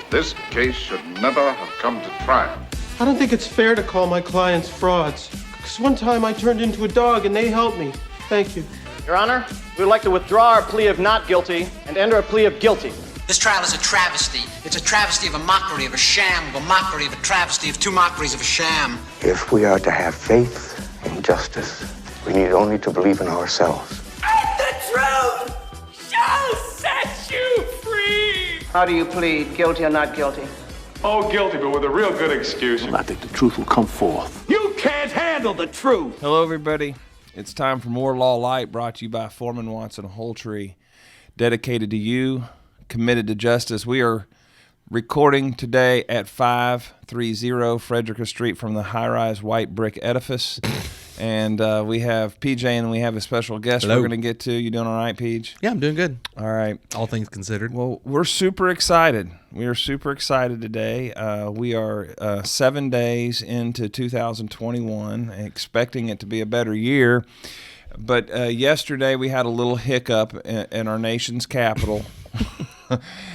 This case should never have come to trial. I don't think it's fair to call my clients frauds. Because one time I turned into a dog and they helped me. Thank you. Your Honor, we would like to withdraw our plea of not guilty and enter a plea of guilty. This trial is a travesty. It's a travesty of a mockery, of a sham, of a mockery, of a travesty, of two mockeries, of a sham. If we are to have faith in justice, we need only to believe in ourselves. And the truth shall set you free! How do you plead, guilty or not guilty? Oh, guilty, but with a real good excuse. I think the truth will come forth. You can't handle the truth! Hello, everybody. It's time for more Law Light, brought to you by Foreman Watson Holtree. Dedicated to you, committed to justice. We are recording today at 530 Frederica Street from the high-rise white brick edifice. And we have PJ and we have a special guest Hello. we're going to get to. You doing all right, PJ? Yeah, I'm doing good. All right. All things considered. Well, we're super excited. We are super excited today. We are 7 days into 2021, expecting it to be a better year. But yesterday we had a little hiccup in our nation's capital.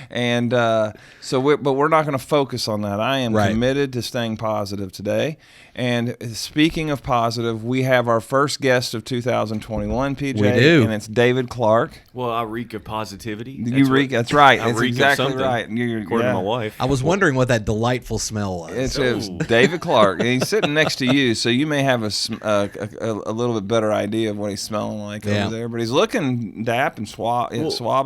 And but we're not going to focus on that. I am committed to staying positive today. And speaking of positive, we have our first guest of 2021, PJ. We do. And it's David Clarke. Well, I reek of positivity. That's right. I That's reek exactly of something, right. According to my wife. I was wondering what that delightful smell was. It's David Clarke, and he's sitting next to you, so you may have a little bit better idea of what he's smelling like over there. But he's looking dap and suave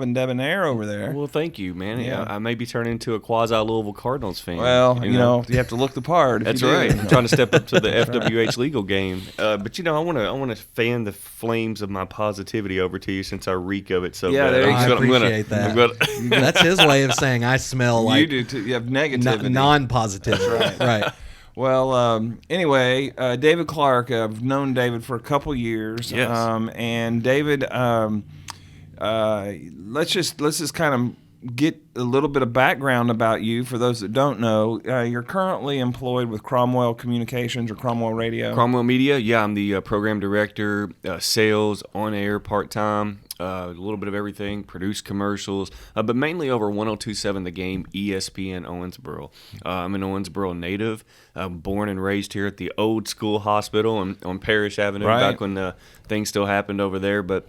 and debonair over there. Well, thank you, man. Yeah. I may be turning into a quasi-Louisville Cardinals fan. Well, you know, you have to look the part. That's right. I'm trying to step up to the FWH legal game. But, I want to fan the flames of my positivity over to you since I reek of it so bad. There you go. I appreciate that. That's his way of saying I smell like... You do, too. You have negativity. Non-positivity. Right. Well, anyway, David Clarke, I've known David for a couple years. Yes. And David, let's just kind of get a little bit of background about you for those that don't know. You're currently employed with Cromwell Communications or Cromwell Radio. Cromwell Media, yeah. I'm the program director, sales, on-air, part-time, a little bit of everything, produce commercials, but mainly over 102.7 The Game, ESPN Owensboro. I'm an Owensboro native, born and raised here at the old school hospital on Parrish Avenue, back when things still happened over there, but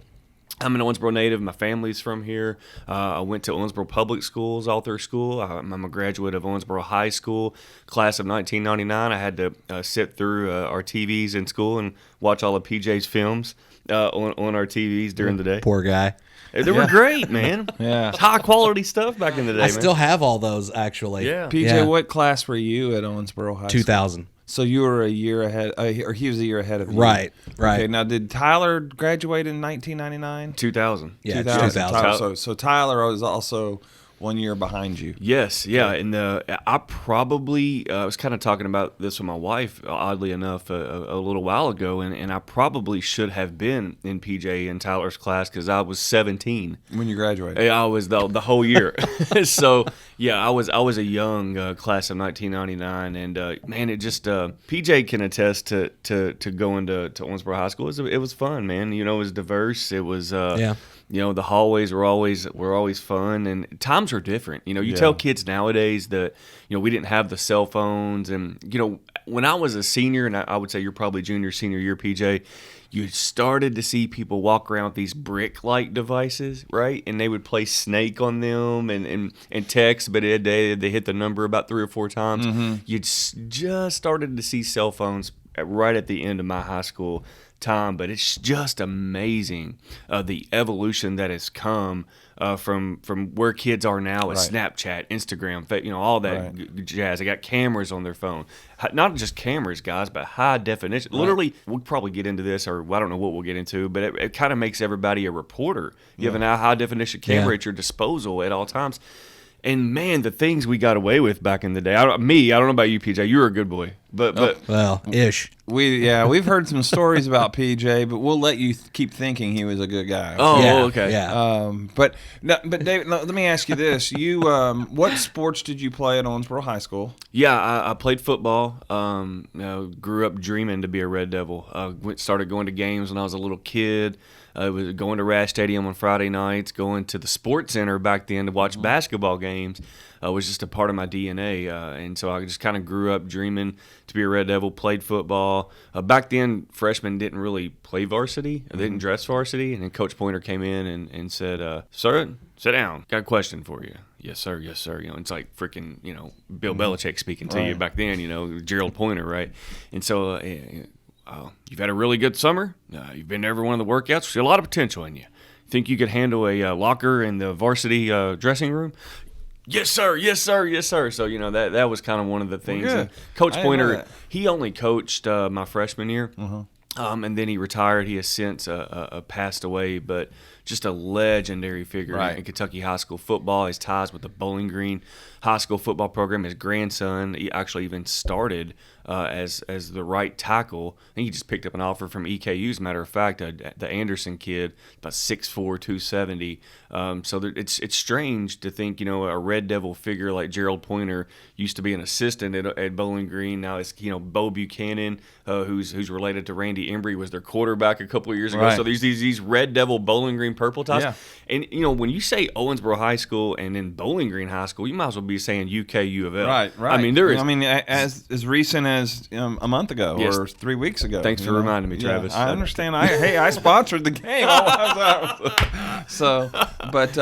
I'm an Owensboro native. My family's from here. I went to Owensboro Public Schools all through school. I'm a graduate of Owensboro High School, class of 1999. I had to sit through our TVs in school and watch all of PJ's films on our TVs during the day. Poor guy. They were great, man. Yeah. High quality stuff back in the day, I still have all those, actually. Yeah. PJ, what class were you at Owensboro High School? 2000. So you were a year ahead, or he was a year ahead of you. Right. Okay, now did Tyler graduate in 1999? 2000. Yeah, 2000. So Tyler was also 1 year behind you. Yes, yeah, and I probably was kind of talking about this with my wife, oddly enough, a little while ago, and I probably should have been in PJ and Tyler's class because I was 17 when you graduated. I was the whole year. So yeah, I was a young class of 1999, and man, it just PJ can attest to going to Owensboro High School. It was fun, man. It was diverse. It was the hallways were always fun, and times are different. You tell kids nowadays that we didn't have the cell phones, and when I was a senior, and I would say you're probably junior, senior year, PJ, you started to see people walk around with these brick-like devices, right? And they would play Snake on them and text, but they hit the number about 3 or 4 times. Mm-hmm. You'd just started to see cell phones right at the end of my high school time, but it's just amazing the evolution that has come from where kids are now with Snapchat, Instagram, all that jazz. They got cameras on their phone, not just cameras, guys, but high definition. Literally, we'll probably get into this, or I don't know what we'll get into, but it kind of makes everybody a reporter. You have a high definition camera at your disposal at all times. And man, the things we got away with back in the day. I don't know about you, PJ. You were a good boy. Well, ish. We've heard some stories about PJ, but we'll let you keep thinking he was a good guy. Oh, Yeah, okay. Yeah. But David, let me ask you this: you, what sports did you play at Owensboro High School? Yeah, I played football. Grew up dreaming to be a Red Devil. Started going to games when I was a little kid. Was going to Rash Stadium on Friday nights, going to the Sports Center back then to watch basketball games. Was just a part of my DNA, and so I just kind of grew up dreaming to be a Red Devil. Played football. Back then, freshmen didn't really play varsity. They didn't dress varsity, and then Coach Pointer came in and said, "Sir, sit down. Got a question for you." Yes, sir. Yes, sir. It's like freaking, Bill Belichick speaking to you back then. Gerald Pointer, right? And so. You've had a really good summer. You've been to every one of the workouts. See a lot of potential in you. Think you could handle a locker in the varsity dressing room? Yes, sir. Yes, sir. Yes, sir. So that was kind of one of the things. Well, and Coach Pointer, he only coached my freshman year, and then he retired. He has since passed away, but just a legendary figure in Kentucky high school football. His ties with the Bowling Green high school football program. His grandson, he actually even started as the right tackle. I think he just picked up an offer from EKU, as a matter of fact. The Anderson kid, about 6'4", 270. So it's strange to think, a Red Devil figure like Gerald Pointer used to be an assistant at Bowling Green. Now it's, Bo Buchanan, who's related to Randy Embry, was their quarterback a couple of years ago. Right. So these Red Devil Bowling Green purple ties. Yeah. And, when you say Owensboro High School and then Bowling Green High School, you might as well be saying UK U of L. Right. I mean, there is. As recent as a month ago or 3 weeks ago. Thanks for reminding me, Travis. I understand. I sponsored the game.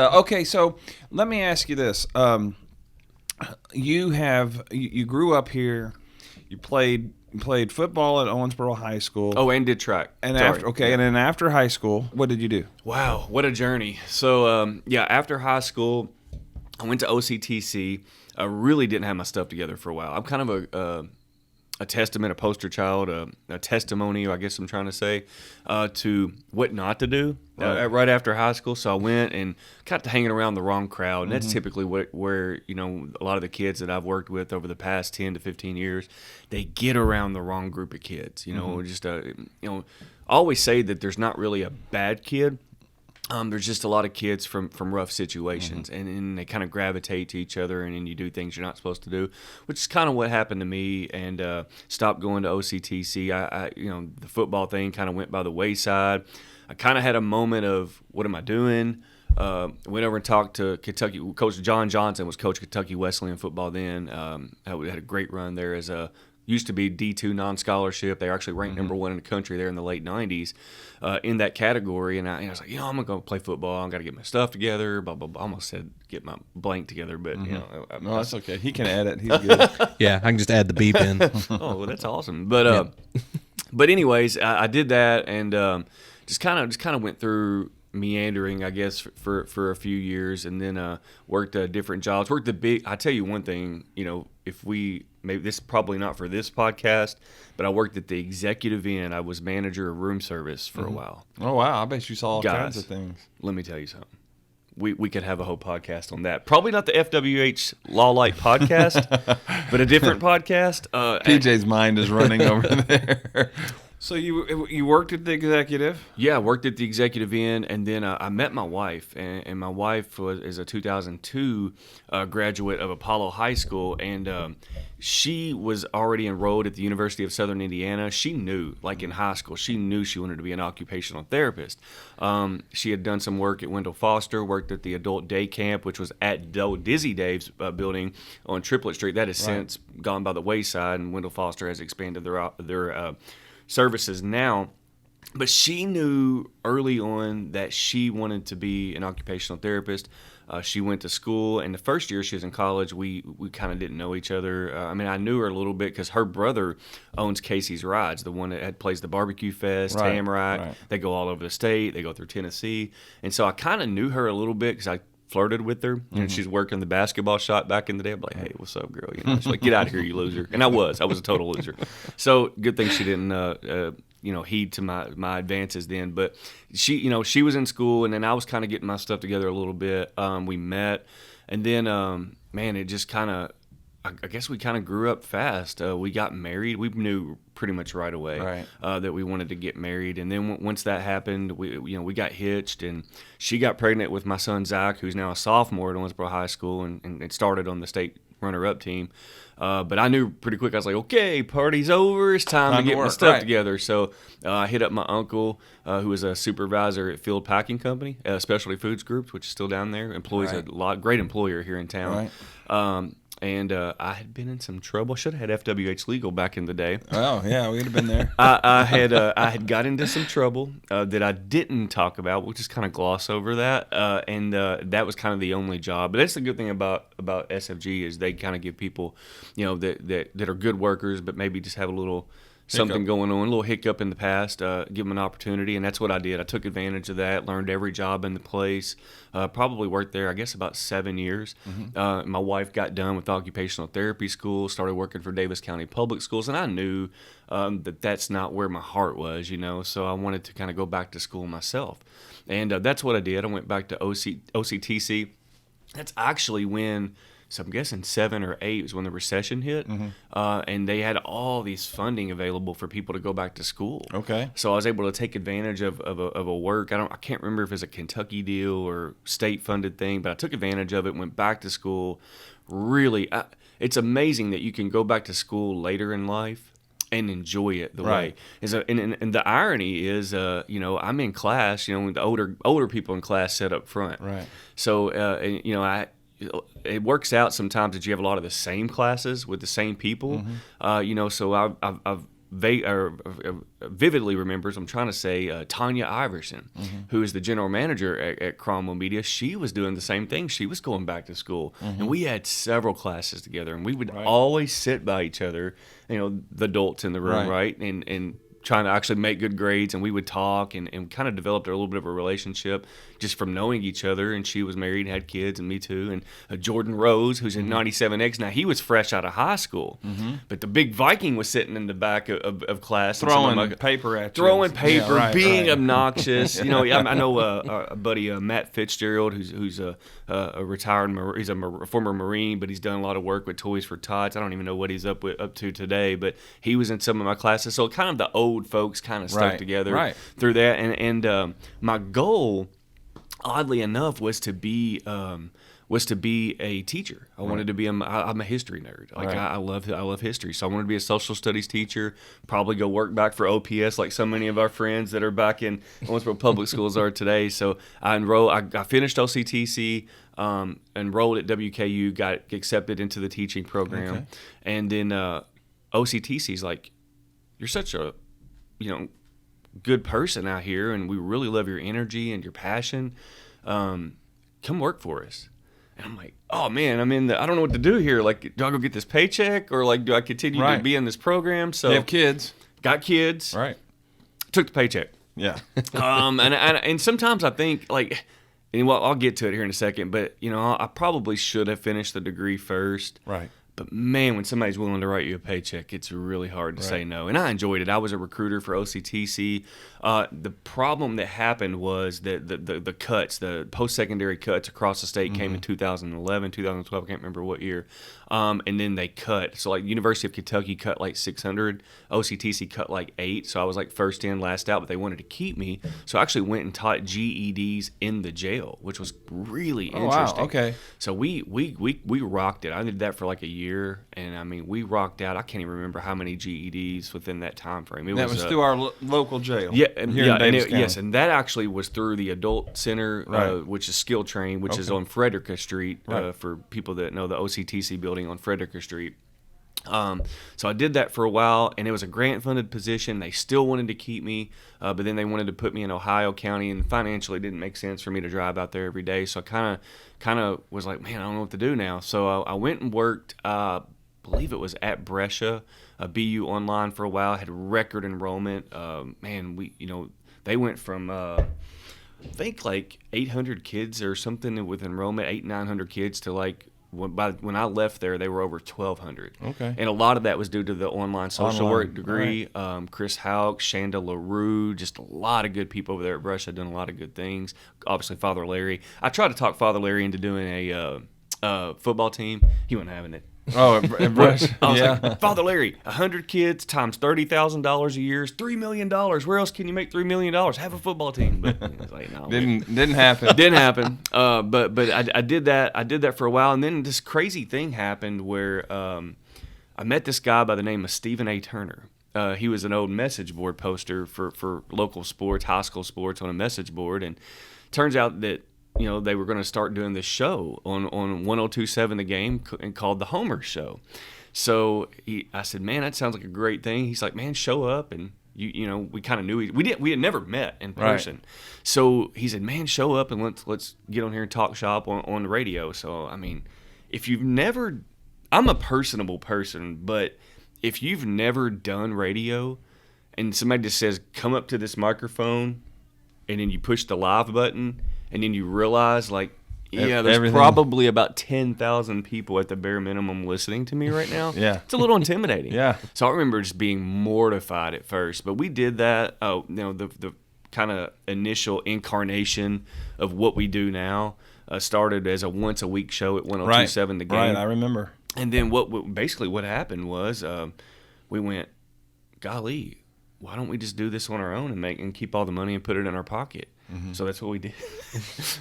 Okay. So let me ask you this: you grew up here. You played football at Owensboro High School. Oh, and did track. And then after high school, what did you do? Wow, what a journey. So after high school, I went to OCTC. I really didn't have my stuff together for a while. I'm kind of a testament, a poster child, a testimony, I guess I'm trying to say, to what not to do right after high school. So I went and got to hanging around the wrong crowd, and that's typically where a lot of the kids that I've worked with over the past 10 to 15 years, they get around the wrong group of kids. I always say that there's not really a bad kid. There's just a lot of kids from rough situations, and they kind of gravitate to each other, and then you do things you're not supposed to do, which is kind of what happened to me. And stopped going to OCTC. I the football thing kind of went by the wayside. I kind of had a moment of, what am I doing? Went over and talked to Kentucky. Coach John Johnson was coach of Kentucky Wesleyan football then. Had a great run there as a. Used to be D2 non-scholarship. They were actually ranked number one in the country there in the late 90s in that category. And I was like, I'm going to go play football. I've got to get my stuff together, blah, blah, blah. I almost said get my blank together, but, No, that's okay. He can edit. He's good. Yeah, I can just add the beep in. Oh, well, that's awesome. But but anyways, I did that and just kind of went through meandering, I guess, for a few years, and then worked different jobs. I tell you one thing, maybe this is probably not for this podcast, but I worked at the executive end. I was manager of room service for a while. Oh wow! I bet you saw all kinds of things. Let me tell you something. We could have a whole podcast on that. Probably not the FWH Law Light podcast, but a different podcast. PJ's mind is running over there. So you worked at the executive? Yeah, I worked at the executive end, and then I met my wife, and my wife is a 2002 graduate of Apollo High School, and she was already enrolled at the University of Southern Indiana. She knew, like in high school, she knew she wanted to be an occupational therapist. She had done some work at Wendell Foster, worked at the adult day camp, which was at Dizzy Dave's building on Triplet Street. That has since gone by the wayside, and Wendell Foster has expanded their services now, but she knew early on that she wanted to be an occupational therapist. She went to school, and the first year she was in college, we kind of didn't know each other. I knew her a little bit because her brother owns Casey's Rides, the one that plays the Barbecue Fest, Tamarack. Right. They go all over the state. They go through Tennessee. And so I kind of knew her a little bit because I flirted with her, and she's working the basketball shop back in the day. I'm like, hey, what's up, girl? She's like, get out of here, you loser. And I was a total loser. So good thing she didn't heed to my advances then. But she was in school, and then I was kind of getting my stuff together a little bit. We met, and then it just kind of I guess we kind of grew up fast. We got married. We knew pretty much right away that we wanted to get married. And then once that happened, we got hitched, and she got pregnant with my son Zach, who's now a sophomore at Owensboro High School, and it started on the state runner-up team. But I knew pretty quick. I was like, okay, party's over. It's time to get my stuff together. So I hit up my uncle, who was a supervisor at Field Packing Company, Specialty Foods Group, which is still down there. Employs a great employer here in town. And I had been in some trouble. Should have had FWH legal back in the day. Oh yeah, we'd have been there. I had got into some trouble that I didn't talk about. We'll just kind of gloss over that. And that was kind of the only job. But that's the good thing about SFG is they kind of give people, that are good workers, but maybe just have a little something going on, a little hiccup in the past, give them an opportunity, and that's what I did. I took advantage of that, learned every job in the place, probably worked there, I guess, about 7 years. My wife got done with occupational therapy school, started working for Davis County Public Schools, and I knew that that's not where my heart was, so I wanted to kind of go back to school myself. And that's what I did. I went back to OCTC. That's actually when... So I'm guessing 7 or 8 was when the recession hit, and they had all these funding available for people to go back to school. Okay. So I was able to take advantage of a work. I can't remember if it's a Kentucky deal or state funded thing, but I took advantage of it. Went back to school. Really, it's amazing that you can go back to school later in life and enjoy it the way. And the irony is, I'm in class. The older people in class sit up front. Right. So it works out sometimes that you have a lot of the same classes with the same people. So I've vividly remembers, I'm trying to say, Tanya Iverson, who is the general manager at Cromwell Media. She was doing the same thing. She was going back to school. And we had several classes together, and we would always sit by each other, the adults in the room, and trying to actually make good grades, and we would talk and kind of developed a little bit of a relationship just from knowing each other. And she was married and had kids, and me too. And Jordan Rose, who's in 97X now, he was fresh out of high school, but the big Viking was sitting in the back of class, throwing paper at you, being obnoxious. I know a buddy, Matt Fitzgerald, who's a retired, he's a former Marine, but he's done a lot of work with Toys for Tots. I don't even know what he's up to today, but he was in some of my classes. So kind of the old folks kind of stuck together through that. And my goal, oddly enough, was to be a teacher. I wanted to be I'm a history nerd. I love history. So I wanted to be a social studies teacher, probably go work back for OPS like so many of our friends that are back in Owensboro Public Schools are today. So I finished OCTC, enrolled at WKU, got accepted into the teaching program. And then OCTC's like, you're such a good person out here, and we really love your energy and your passion. Come work for us. And I'm like, oh man, I don't know what to do here. Like, do I go get this paycheck, or like, do I continue to be in this program? So they have kids. Got kids. Right. Took the paycheck. Yeah. And sometimes I think I'll get to it here in a second, but I probably should have finished the degree first. Right. But man, when somebody's willing to write you a paycheck, it's really hard to say no. And I enjoyed it. I was a recruiter for OCTC. The problem that happened was that the cuts, the post-secondary cuts across the state came in 2011, 2012, I can't remember what year. And then they cut. So like University of Kentucky cut like 600, OCTC cut like 8. So I was like first in, last out, but they wanted to keep me. So I actually went and taught GEDs in the jail, which was really interesting. Wow, okay. So we rocked it. I did that for like a year, and we rocked out. I can't even remember how many GEDs within that time frame. That was through our local jail. Yeah, and that actually was through the Adult Center, which is Skill Train, which is on Frederica Street, for people that know the OCTC building on Frederica Street. So I did that for a while, and it was a grant-funded position. They still wanted to keep me, but then they wanted to put me in Ohio County, and financially it didn't make sense for me to drive out there every day. So I kind of was like, man, I don't know what to do now. So I went and worked, I believe it was at Brescia, BU Online for a while. Had record enrollment. They went from I think like 800 kids or something with enrollment, 900 kids to like. When I left there, they were over 1,200. Okay. And a lot of that was due to the online social work degree. Right. Chris Houck, Shanda LaRue, just a lot of good people over there at Brescia doing a lot of good things. Obviously, Father Larry. I tried to talk Father Larry into doing a football team. He wasn't having it. Oh, I was like, Father Larry, 100 kids times $30,000 a year is $3 million. Where else can you make $3 million? Have a football team. But I was like, no, didn't happen. Didn't happen. But I did that. I did that for a while, and then this crazy thing happened where I met this guy by the name of Stephen A. Turner. He was an old message board poster for local sports, high school sports on a message board, and turns out that they were going to start doing this show on 102.7 The Game and called the Homer Show. So I said, man, that sounds like a great thing. He's like, man, show up. And we kind of knew we had never met in person. Right. So he said, man, show up and let's get on here and talk shop on the radio. So I mean, if you've never, I'm a personable person, but if you've never done radio and somebody just says, come up to this microphone, and then you push the live button, and then you realize, like, yeah, there's everything. Probably about 10,000 people at the bare minimum listening to me right now. Yeah. It's a little intimidating. Yeah. So I remember just being mortified at first. But we did that, the kind of initial incarnation of what we do now started as a once-a-week show at 102.7 The Game. Right, I remember. And then what happened was we went, golly, why don't we just do this on our own and keep all the money and put it in our pocket? Mm-hmm. So that's what we did.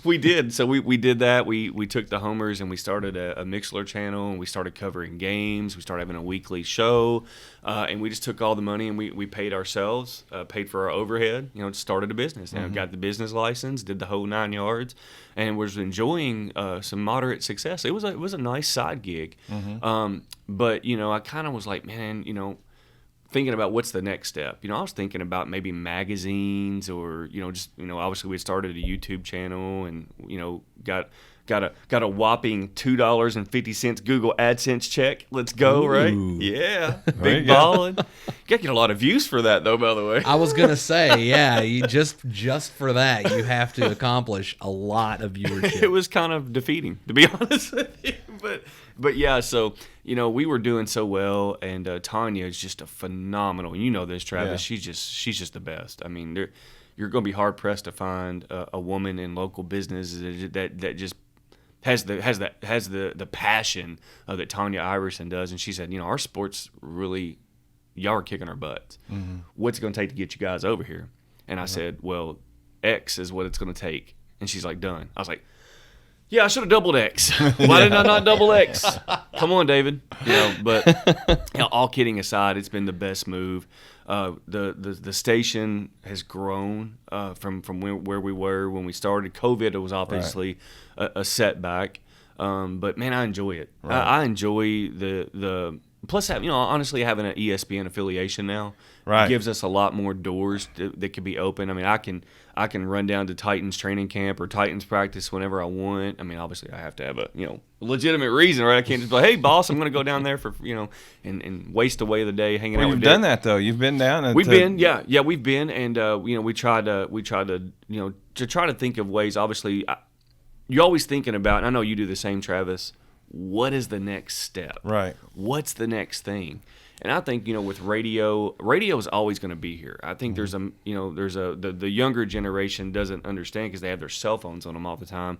We did. So we did that. We took the Homers and we started a Mixlr channel, and we started covering games. We started having a weekly show, and we just took all the money and we paid ourselves, paid for our overhead. Started a business. Mm-hmm. Got the business license, did the whole 9 yards, and was enjoying some moderate success. It was a nice side gig, mm-hmm. But I kind of was like, man, thinking about what's the next step. I was thinking about maybe magazines or, obviously we started a YouTube channel and, got a whopping $2.50 Google AdSense check. Let's go, right? Yeah. Big ballin'. You got to get a lot of views for that, though, by the way. I was going to say, yeah, you just for that, you have to accomplish a lot of viewership. It was kind of defeating, to be honest with you. But yeah, so, we were doing so well, and Tanya is just a phenomenal, this, Travis. Yeah. She's just the best. I mean, you're going to be hard-pressed to find a woman in local business that just has the passion that Tanya Iverson does. And she said, our sports really, y'all are kicking our butts. Mm-hmm. What's it going to take to get you guys over here? And I said, well, X is what it's going to take. And she's like, done. I was like, yeah, I should have doubled X. Why did I not double X? Come on, David. But all kidding aside, it's been the best move. The station has grown from where we were when we started. COVID was obviously a setback, but man, I enjoy it. Right. I enjoy the plus honestly having an ESPN affiliation now gives us a lot more doors that could be open. I mean, I can run down to Titans training camp or Titans practice whenever I want. I mean, obviously I have to have a legitimate reason, right? I can't just be like, hey boss, I'm going to go down there for and waste away the day hanging out. You've done that though. You've been down. We've been, we've been, and we tried to to try to think of ways. Obviously, you're always thinking about, and I know you do the same, Travis. What is the next step? Right. What's the next thing? And I think, with radio is always going to be here. I think mm-hmm. the younger generation doesn't understand because they have their cell phones on them all the time.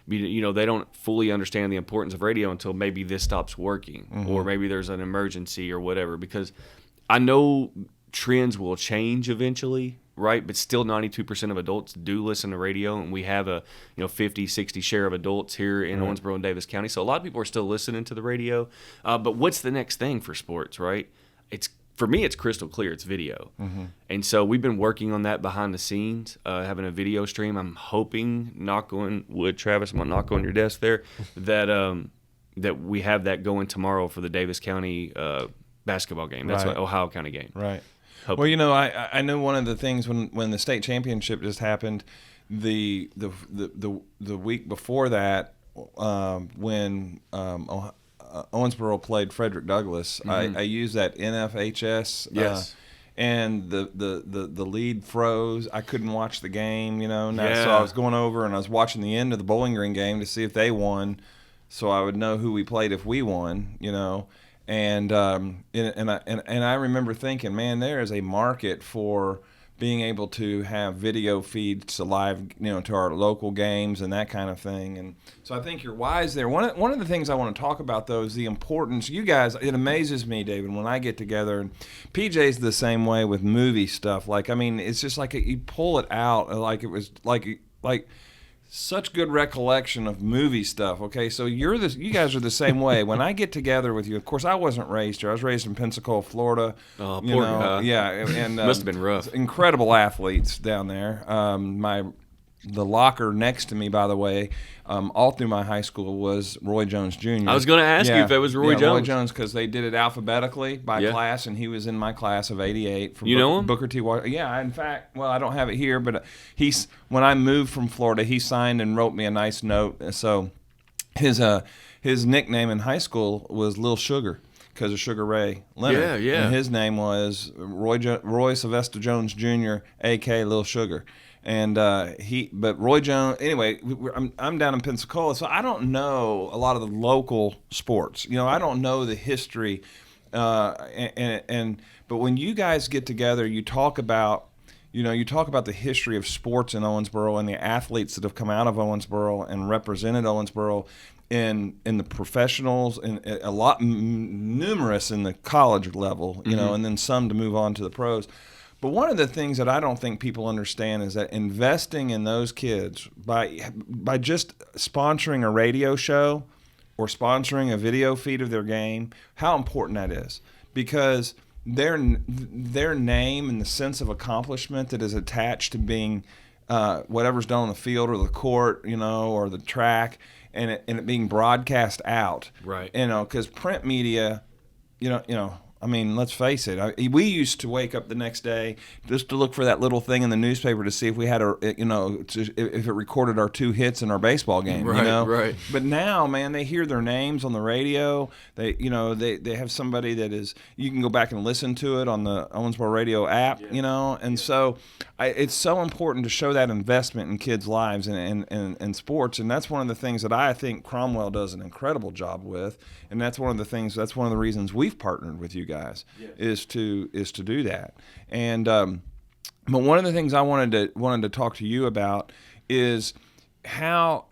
They don't fully understand the importance of radio until maybe this stops working, mm-hmm. or maybe there's an emergency or whatever. Because I know trends will change eventually, right? But still 92% of adults do listen to radio, and we have a 50-60 share of adults here in Owensboro and Davis County. So a lot of people are still listening to the radio. But what's the next thing for sports, right? For me, it's crystal clear. It's video. Mm-hmm. And so we've been working on that behind the scenes, having a video stream. I'm hoping, knock on wood, Travis, I'm going to knock on your desk there, that we have that going tomorrow for the Davis County basketball game. That's an Ohio County game. Right. Hopefully. Well, I know one of the things when the state championship just happened, the week before that, when Owensboro played Frederick Douglass, mm-hmm. I used that NFHS. Yes. And the lead froze. I couldn't watch the game, So I was going over and I was watching the end of the Bowling Green game to see if they won, so I would know who we played if we won, And I remember thinking, man, there is a market for being able to have video feeds to live, to our local games and that kind of thing. And so I think you're wise there. One of the things I want to talk about, though, is the importance. You guys, it amazes me, David, when I get together, and PJ's the same way with movie stuff. Like, I mean, it's just like you pull it out like it was like such good recollection of movie stuff. Okay, so you guys are the same way. When I get together with you, of course, I wasn't raised here. I was raised in Pensacola, Florida. Oh, poor guy. Yeah, and must have been rough. Incredible athletes down there. The locker next to me, by the way, all through my high school was Roy Jones Jr. I was going to ask you if it was Roy Jones. Roy Jones, because they did it alphabetically by class, and he was in my class of '88. You know him? Booker T. Yeah, in fact, I don't have it here, but when I moved from Florida, he signed and wrote me a nice note. So his nickname in high school was Lil Sugar, because of Sugar Ray Leonard. Yeah. And his name was Roy Sylvester Jones Jr., a.k.a. Lil Sugar. And but Roy Jones. Anyway, I'm down in Pensacola, so I don't know a lot of the local sports. I don't know the history, but when you guys get together, you talk about the history of sports in Owensboro and the athletes that have come out of Owensboro and represented Owensboro in the professionals, and a lot numerous in the college level, and then some to move on to the pros. But one of the things that I don't think people understand is that investing in those kids by just sponsoring a radio show or sponsoring a video feed of their game, how important that is. Because their name and the sense of accomplishment that is attached to being whatever's done on the field or the court, or the track, and it being broadcast out. Right. Because print media, I mean, let's face it. We used to wake up the next day just to look for that little thing in the newspaper to see if we had if it recorded our 2 hits in our baseball game. Right, right. But now, man, they hear their names on the radio. They have somebody that is. You can go back and listen to it on the Owensboro Radio app. And so it's so important to show that investment in kids' lives and sports. And that's one of the things that I think Cromwell does an incredible job with. And that's one of the reasons we've partnered with you guys is to do that. And but one of the things I wanted to talk to you about is how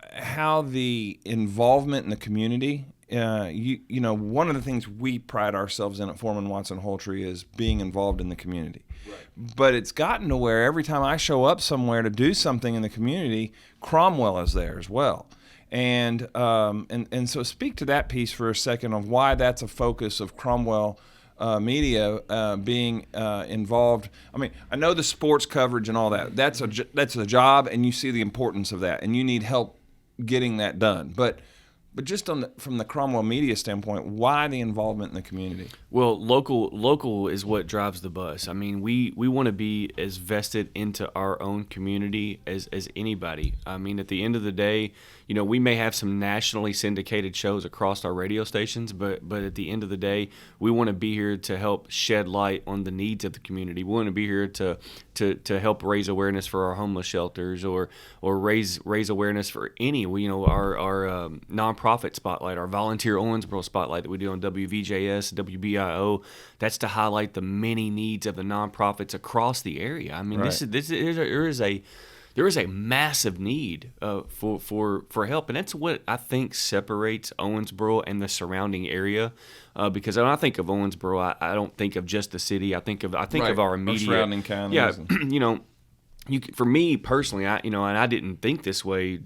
the involvement in the community. One of the things we pride ourselves in at Foreman Watson Holtree is being involved in the community. Right. But it's gotten to where every time I show up somewhere to do something in the community, Cromwell is there as well. And so speak to that piece for a second of why that's a focus of Cromwell media being involved. I mean, I know the sports coverage and all that. That's a job, and you see the importance of that, and you need help getting that done. But just from the Cromwell media standpoint, why the involvement in the community? Well, local is what drives the bus. I mean, we want to be as vested into our own community as anybody. I mean, at the end of the day, we may have some nationally syndicated shows across our radio stations, but at the end of the day, we want to be here to help shed light on the needs of the community. We want to be here to help raise awareness for our homeless shelters or raise awareness for any. Our nonprofit spotlight, our volunteer Owensboro spotlight that we do on WVJS, WBIO. That's to highlight the many needs of the nonprofits across the area. I mean, right. There is a massive need for help, and that's what I think separates Owensboro and the surrounding area. Because when I think of Owensboro, I don't think of just the city. I think of our immediate surrounding counties. Yeah, for me personally, and I didn't think this way,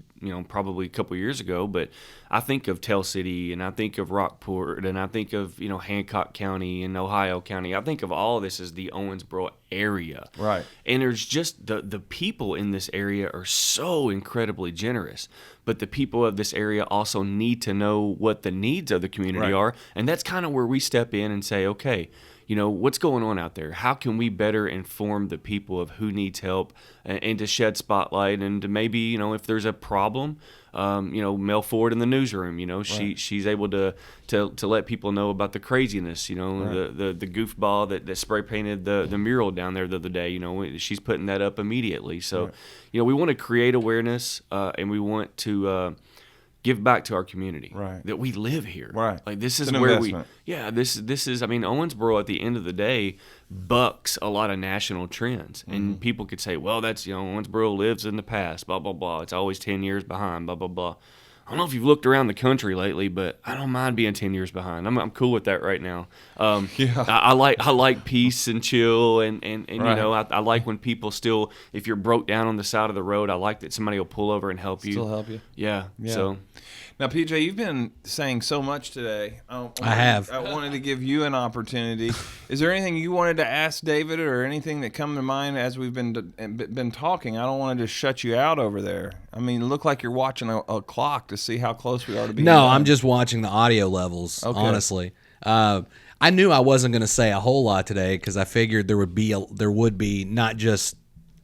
probably a couple of years ago, but I think of Tell City, and I think of Rockport, and I think of Hancock County and Ohio County. I think of all of this as the Owensboro area, right? And there's just the people in this area are so incredibly generous, but the people of this area also need to know what the needs of the community are, and that's kind of where we step in and say, okay, what's going on out there? How can we better inform the people of who needs help and to shed spotlight and to maybe, if there's a problem, Mel Ford in the newsroom, she's able to let people know about the craziness, the goofball that spray painted the mural down there the other day, she's putting that up immediately. So, we want to create awareness and we want to give back to our community. Right. That we live here. Right. Like this is It's an where investment. this is. I mean, Owensboro at the end of the day bucks a lot of national trends, and people could say, well, that's Owensboro lives in the past. Blah blah blah. It's always 10 years behind. Blah blah blah. I don't know if you've looked around the country lately, but I don't mind being 10 years behind. I'm cool with that right now. I like peace and chill, and Right. I like when people still, if you're broke down on the side of the road, I like that somebody will pull over and help you. Still help you. Yeah. Yeah. So Now, PJ, you've been saying so much today. I have. I wanted to give you an opportunity. Is there anything you wanted to ask David, or anything that come to mind as we've been talking? I don't want to just shut you out over there. I mean, it looked like you're watching a clock to see how close we are to being No, done. I'm just watching the audio levels, Okay. honestly. I knew I wasn't going to say a whole lot today because I figured there would be not just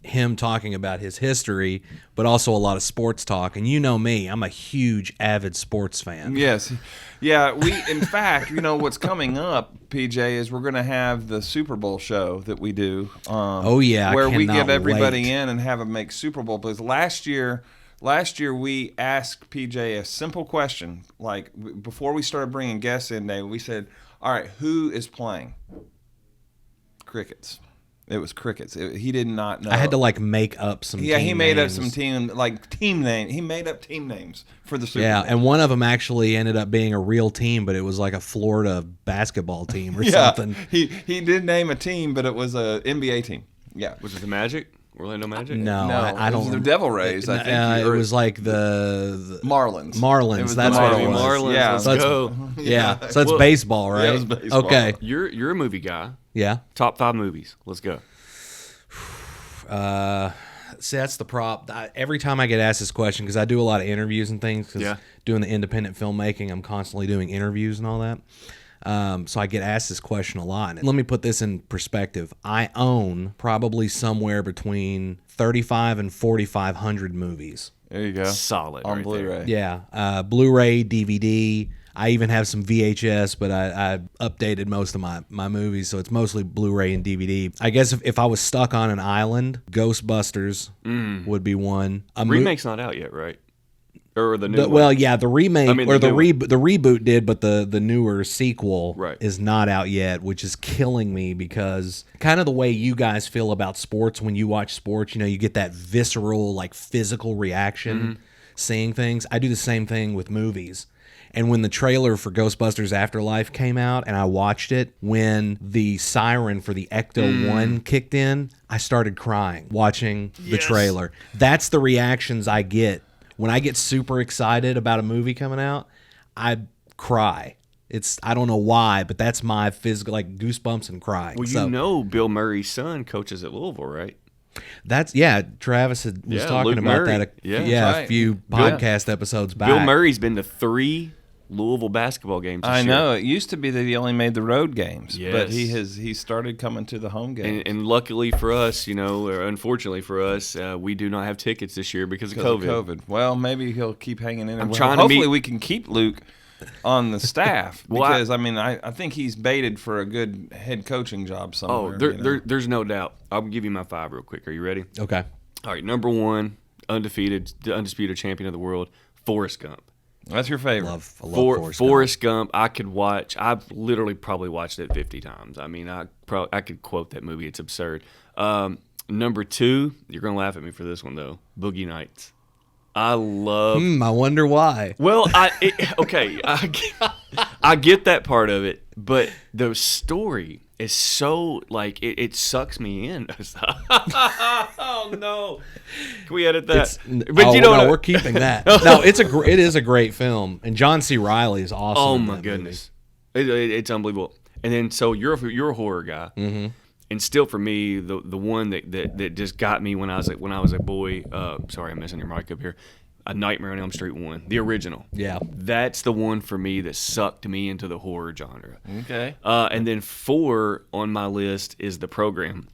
him talking about his history, but also a lot of sports talk. And you know me, I'm a huge avid sports fan. Yes. Yeah, in fact, what's coming up, PJ, is we're going to have the Super Bowl show that we do. Oh, yeah, I where we cannot get everybody wait. in and have them make Super Bowl plays. Last year we asked PJ a simple question. Like, before we started bringing guests in, Dave, we said, all right, who is playing? Crickets. It was crickets. He did not know. I had to make up some. Yeah, team he made names. up some team name. He made up team names for the Super Yeah, Bowl. and one of them actually ended up being a real team, but it was like a Florida basketball team or Yeah, something. he did name a team, but it was a NBA team. Yeah, was it the Magic? Orlando Magic? No, No, I it don't. was the Devil Rays. I think it was like the Marlins. Marlins. It was That's the what it Miami was. Marlins. Yeah. Let's So that's- go. Yeah, so that's Well, baseball, right? yeah, it was baseball. Okay. You're a movie guy. Yeah. Top 5 movies. Let's go. See, that's the prop. Every time I get asked this question, because I do a lot of interviews and things, because Yeah. doing the independent filmmaking, I'm constantly doing interviews and all that. So I get asked this question a lot. And let me put this in perspective. I own probably somewhere between 3,500 and 4,500 movies. There you go. Solid on right there. Blu-ray. Yeah, Blu-ray, DVD. I even have some VHS, but I updated most of my movies, so it's mostly Blu-ray and DVD. I guess if I was stuck on an island, Ghostbusters would be one. Remake's not out yet, right? Or the new one? Well, yeah, the remake I mean, or the new one. the reboot did, but the newer sequel Right. is not out yet, which is killing me because kind of the way you guys feel about sports when you watch sports, you get that visceral, physical reaction seeing things. I do the same thing with movies. And when the trailer for Ghostbusters Afterlife came out and I watched it, when the siren for the Ecto-1 kicked in, I started crying watching the trailer. That's the reactions I get. When I get super excited about a movie coming out, I cry. I don't know why, but that's my physical, goosebumps and crying. Well, Bill Murray's son coaches at Louisville, right? Travis was talking Luke about Murray. that Yeah. a few podcast episodes back. Bill Murray's been to 3 Louisville basketball games this I year. know. It used to be that he only made the road games, but Yes. he started coming to the home games. And luckily for us, or unfortunately for us, we do not have tickets this year because of COVID. Well, maybe he'll keep hanging in. trying to Hopefully, meet- we can keep Luke on the staff Well, because I think he's baited for a good head coaching job somewhere. There's no doubt. I'll give you my 5 real quick. Are you ready? Okay. All right, number 1, the undisputed champion of the world, Forrest Gump. That's your favorite. I love Forrest Gump. I could watch. I've literally probably watched it 50 times. I mean, I could quote that movie. It's absurd. Number 2, you're gonna laugh at me for this one though. Boogie Nights. I love. I wonder why. Well, I get that part of it, but the story is so it sucks me in. Oh no! Can we edit that? We're keeping that. No, it is a great film, and John C. Reilly is awesome. Oh in my that goodness, it's unbelievable. And then so you're a horror guy, and still for me the one that just got me when I was a boy. Sorry, I'm messing your mic up here. A Nightmare on Elm Street 1, the original. Yeah, that's the one for me that sucked me into the horror genre. Okay. And then 4 on my list is The Program,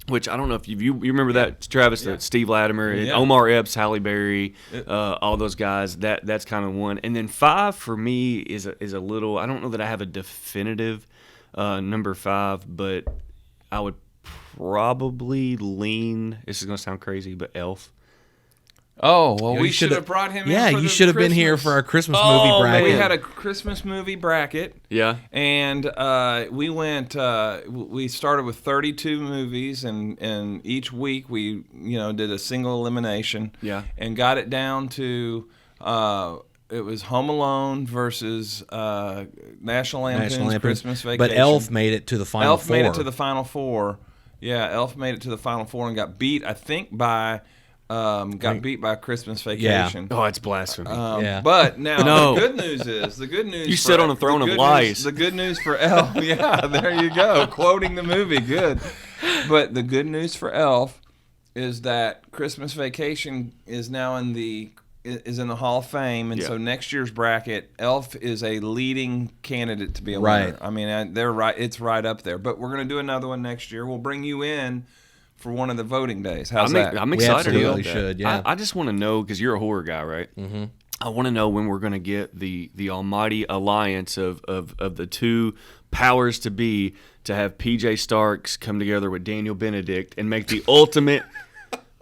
which I don't know if you remember that, Travis, that Steve Latimer, Omar Epps, Halle Berry, all those guys. That's kind of one. And then 5 for me is a little. I don't know that I have a definitive number 5, but I would probably lean. This is gonna sound crazy, but Elf. Oh, well, You we know, should have brought him in. Yeah, for you the should have been here Christmas. for our Christmas movie bracket. We had a Christmas movie bracket. Yeah. And we went. We started with 32 movies, and each week we, did a single elimination. Yeah. And got it down to. It was Home Alone versus National Lampoon's Christmas Vacation. But Elf made it to the final four. Elf made it to the final four. Yeah, Elf made it to the final four and got beat, I think, by beat by Christmas Vacation. Oh, it's blasphemy. But now No. the good news is You sit on a throne of lies. The good news for Elf, yeah, there you go, quoting the movie, good. But the good news for Elf is that Christmas Vacation is now in the Hall of Fame, and so next year's bracket, Elf is a leading candidate to be a winner. Right. I mean, they're right; it's right up there. But we're going to do another one next year. We'll bring you in for one of the voting days. How's that? I'm excited absolutely about that. should, yeah. I just want to know, because you're a horror guy, right? Mm-hmm. I want to know when we're going to get the almighty alliance of the two powers to be, to have PJ Starks come together with Daniel Benedict and make the ultimate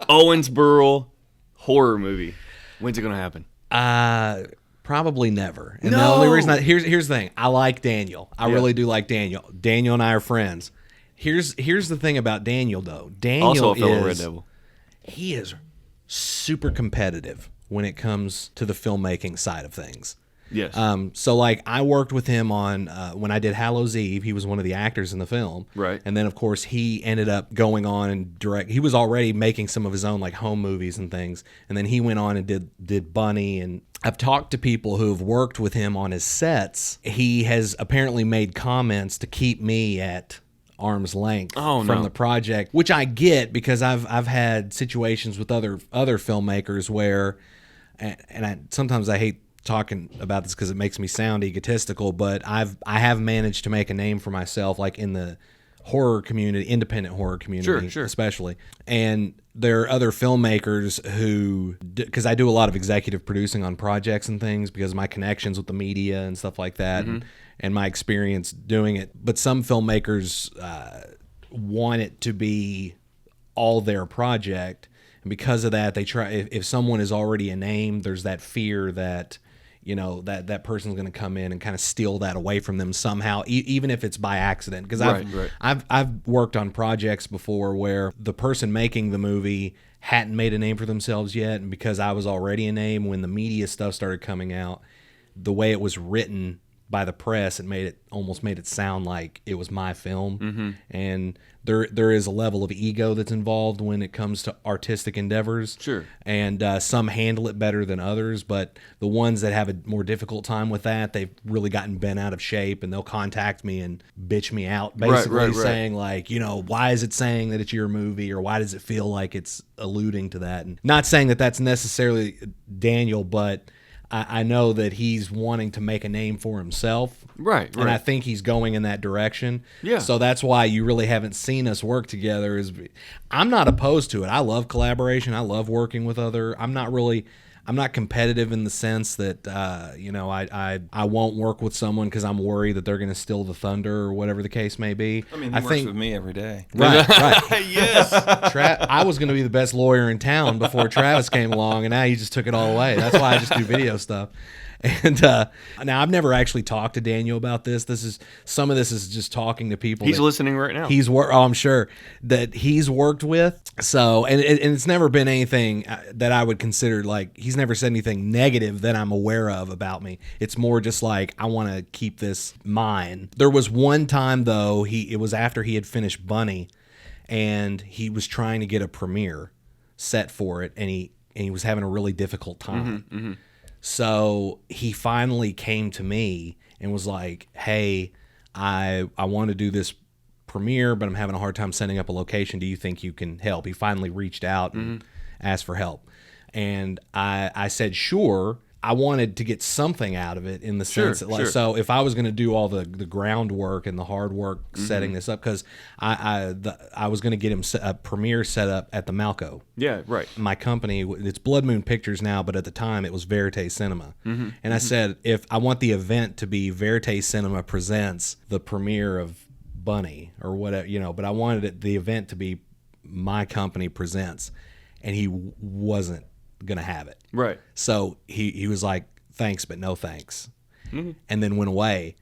Owensboro horror movie. When's it going to happen? Probably never. And No! the only reason here's the thing. I like Daniel. I really do like Daniel. Daniel and I are friends. Here's the thing about Daniel, though. Daniel Also a fellow Red Devil. He is super competitive when it comes to the filmmaking side of things. Yes. So like I worked with him on when I did Hallows Eve. He was one of the actors in the film. Right. And then of course he ended up going on and direct. He was already making some of his own like home movies and things. And then he went on and did Bunny. And I've talked to people who have worked with him on his sets. He has apparently made comments to keep me at arm's length from the project, which I get, because I've had situations with other filmmakers where, and sometimes I hate talking about this because it makes me sound egotistical, but I have managed to make a name for myself, like in the horror community, independent horror community, sure. especially. And there are other filmmakers who, because I do a lot of executive producing on projects and things because of my connections with the media and stuff like that, and my experience doing it. But some filmmakers want it to be all their project, and because of that, they try. If someone is already a name, there's that fear that, that person's going to come in and kind of steal that away from them somehow, even if it's by accident. Because I've worked on projects before where the person making the movie hadn't made a name for themselves yet, and because I was already a name, when the media stuff started coming out, the way it was written by the press, it almost made it sound like it was my film. And there is a level of ego that's involved when it comes to artistic endeavors. Sure. And some handle it better than others, but the ones that have a more difficult time with that, they've really gotten bent out of shape, and they'll contact me and bitch me out, basically saying like, why is it saying that it's your movie, or why does it feel like it's alluding to that? And not saying that that's necessarily Daniel, but I know that he's wanting to make a name for himself. Right. And I think he's going in that direction. Yeah. So that's why you really haven't seen us work together. I'm not opposed to it. I love collaboration. I love working with I'm not competitive in the sense that, I won't work with someone because I'm worried that they're going to steal the thunder or whatever the case may be. I mean, he works with me every day. Right. Yes. I was going to be the best lawyer in town before Travis came along, and now he just took it all away. That's why I just do video stuff. And now I've never actually talked to Daniel about this. Some of this is just talking to people. He's listening right now. I'm sure that he's worked with. So, and it's never been anything that I would consider, like, he's never said anything negative that I'm aware of about me. It's more just like, I want to keep this mine. There was one time though, it was after he had finished Bunny, and he was trying to get a premiere set for it, and he was having a really difficult time. So he finally came to me and was like, hey, I want to do this premiere, but I'm having a hard time setting up a location. Do you think you can help? He finally reached out and asked for help. And I said, sure. I wanted to get something out of it in the sense that, so if I was going to do all the groundwork and the hard work setting this up, because I was going to get him a premiere set up at the Malco. Yeah, right. My company, it's Blood Moon Pictures now, but at the time it was Verite Cinema. And I said, if I want the event to be Verite Cinema presents the premiere of Bunny or whatever, but I wanted the event to be my company presents, and he wasn't gonna have it. Right. So he was like, thanks, but no thanks. And then went away,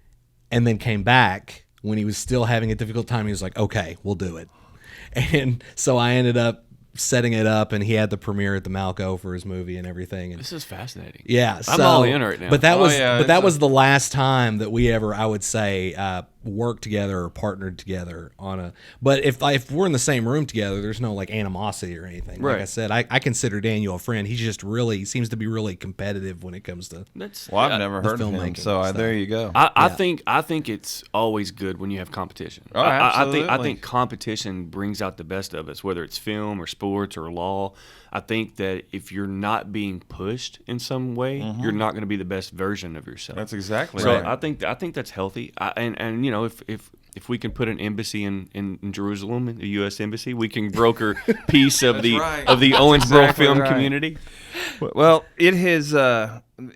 and then came back when he was still having a difficult time. He was like, okay, we'll do it. And so I ended up setting it up, and he had the premiere at the Malco for his movie and everything. And This is fascinating. yeah, I'm all in right now. But that was yeah, that was the last time that we ever, I would say, worked together or partnered together on a. But if we're in the same room together, there's no like animosity or anything. Like Right. I said, I consider Daniel a friend. He's just seems to be really competitive when it comes to. Well, I've never heard of him, filmmaking so stuff. there you go. I think it's always good when you have competition. Oh, I absolutely. think competition brings out the best of us, whether it's film or sports or law. I think that if you're not being pushed in some way, you're not going to be the best version of yourself. That's exactly so right. I think that's healthy. And you know, if we can put an embassy in Jerusalem, the U.S. embassy, we can broker peace of the right. of the Owensboro exactly film right. community. Well, it has.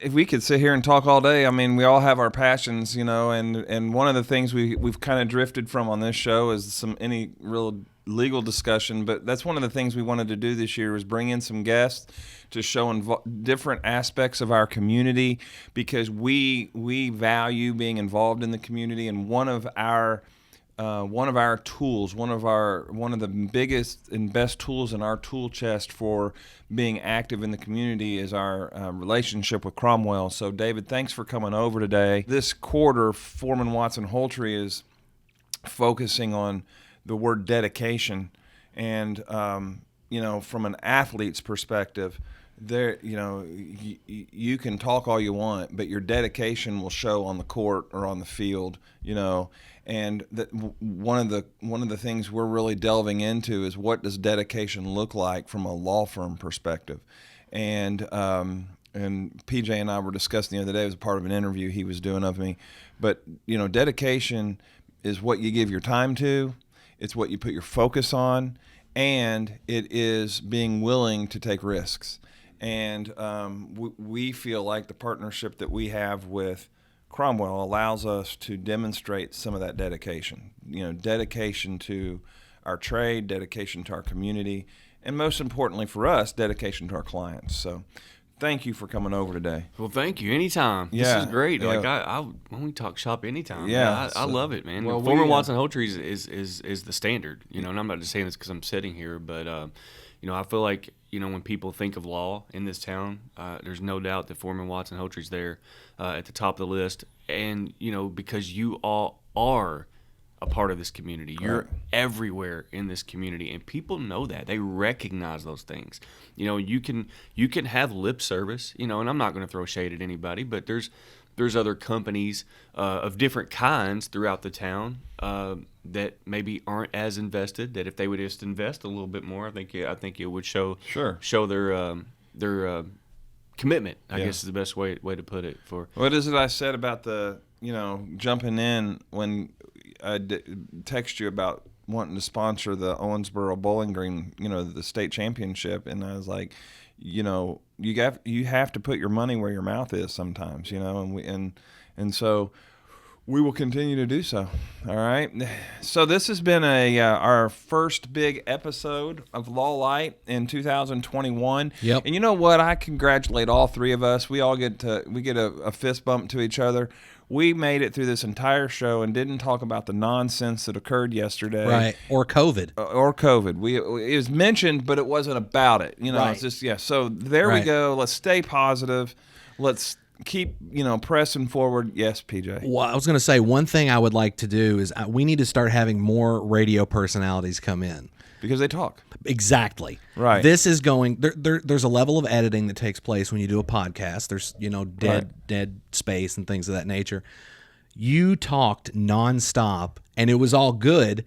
If we could sit here and talk all day, I mean, we all have our passions, you know, and one of the things we've kind of drifted from on this show is any real legal discussion, but that's one of the things we wanted to do this year was bring in some guests to show different aspects of our community, because we value being involved in the community, and one of our tools, one of the biggest and best tools in our tool chest for being active in the community is our relationship with Cromwell. So, David, thanks for coming over today. This quarter, Foreman Watson Holtree is focusing on the word dedication, and you know, from an athlete's perspective, there, you know, you can talk all you want, but your dedication will show on the court or on the field, you know. And that one of the things we're really delving into is, what does dedication look like from a law firm perspective? And PJ and I were discussing the other day, it was a part of an interview he was doing of me, but you know, dedication is what you give your time to, it's what you put your focus on, and it is being willing to take risks. And we feel like the partnership that we have with Cromwell allows us to demonstrate some of that dedication. You know, dedication to our trade, dedication to our community, and most importantly for us, dedication to our clients. So thank you for coming over today. Well, thank you. Anytime. Yeah, This is great. yeah. Like I when we talk shop anytime. Yeah, I so- love it, man. well, Foreman we, Watson Holtree is the standard, you know. And I'm not just saying this because I'm sitting here, but you know, I feel like, you know, when people think of law in this town, there's no doubt that Foreman Watson Holtree's there at the top of the list. And you know, because you all are a part of this community. You're everywhere in this community, and people know that. They recognize those things. You know, you can have lip service, you know, and I'm not going to throw shade at anybody, but there's other companies of different kinds throughout the town that maybe aren't as invested, that if they would just invest a little bit more, I think it would show their commitment, I guess is the best way to put it. For what is it I said about the, you know, jumping in when I text you about wanting to sponsor the Owensboro Bowling Green, you know, the state championship, and I was like, you know, you have to put your money where your mouth is sometimes, you know, and so we will continue to do so. All right. So this has been our first big episode of Law Light in 2021. Yep. And you know what? I congratulate all three of us. We all get a fist bump to each other. We made it through this entire show and didn't talk about the nonsense that occurred yesterday. Right. Or COVID. Or COVID. It was mentioned, but it wasn't about it. You know, Right. it's just, yeah. So there we Right. go. Let's stay positive. Let's keep, you know, pressing forward. Yes, PJ. Well, I was going to say, one thing I would like to do is we need to start having more radio personalities come in. Because they talk. Exactly. Right. This is going there's a level of editing that takes place when you do a podcast. There's, you know, dead space and things of that nature. You talked nonstop and it was all good,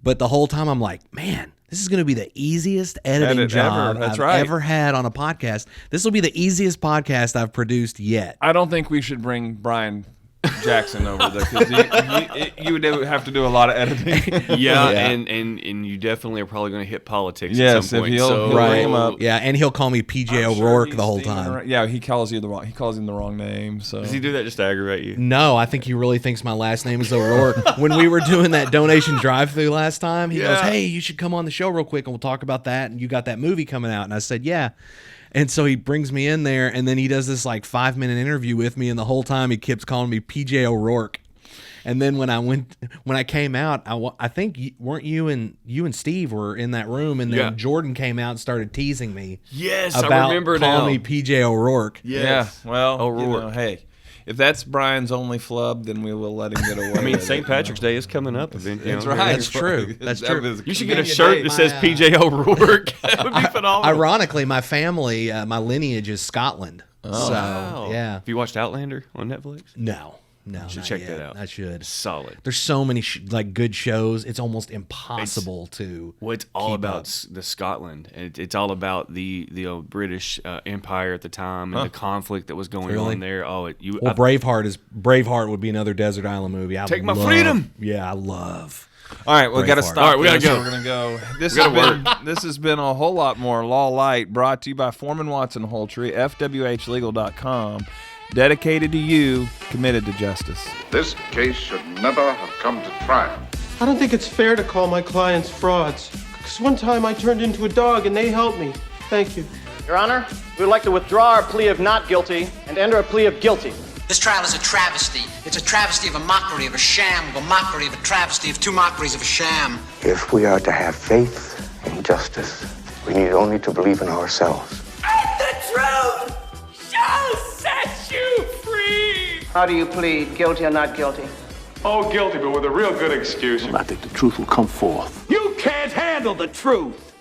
but the whole time I'm like, man, this is going to be the easiest editing job I've ever had on a podcast. This will be the easiest podcast I've produced yet. I don't think we should bring Brian Jackson over there, because you would have to do a lot of editing. yeah. And you definitely are probably going to hit politics at Yes, some point. if he'll bring him up. Yeah, and he'll call me PJ O'Rourke the whole time. Yeah, he calls him the wrong name. So Does he do that just to aggravate you? No, I think he really thinks my last name is O'Rourke. When we were doing that donation drive-through last time, he goes, hey, you should come on the show real quick and we'll talk about that. And you got that movie coming out. And I said, yeah. And so he brings me in there, and then he does this like 5-minute interview with me, and the whole time he keeps calling me PJ O'Rourke. And then when I came out, I think weren't you and Steve were in that room, and then Jordan came out and started teasing me. Yes, about I remember now. calling me PJ O'Rourke. Yes. Yeah, well, O'Rourke. Hey, if that's Brian's only flub, then we will let him get away. I mean, with St. it, Patrick's Day is coming up. That's right. That's true. That's true. You should get a shirt that says PJ O'Rourke. That would be phenomenal. Ironically, my family, my lineage is Scotland. Oh, so, wow. yeah. Have you watched Outlander on Netflix? No, you should not check yet. that out. I should. Solid. There's so many good shows. It's almost impossible to. Well, it's all keep about up. the Scotland. It's all about the British Empire at the time and the conflict that was going on there. Braveheart would be another desert island movie. Take my freedom. Yeah, I love. All right, we got to stop. All right, we gotta this, go. We're gonna go. This has been a whole lot more Law Light, brought to you by Foreman Watson Holtry, FWHlegal.com. Dedicated to you, committed to justice. This case should never have come to trial. I don't think it's fair to call my clients frauds. Because one time I turned into a dog and they helped me. Thank you. Your Honor, we would like to withdraw our plea of not guilty and enter a plea of guilty. This trial is a travesty. It's a travesty of a mockery, of a sham, of a mockery, of a travesty, of two mockeries of a sham. If we are to have faith in justice, we need only to believe in ourselves. And the truth shall set you free! How do you plead, guilty or not guilty? Oh, guilty, but with a real good excuse. I think the truth will come forth. You can't handle the truth!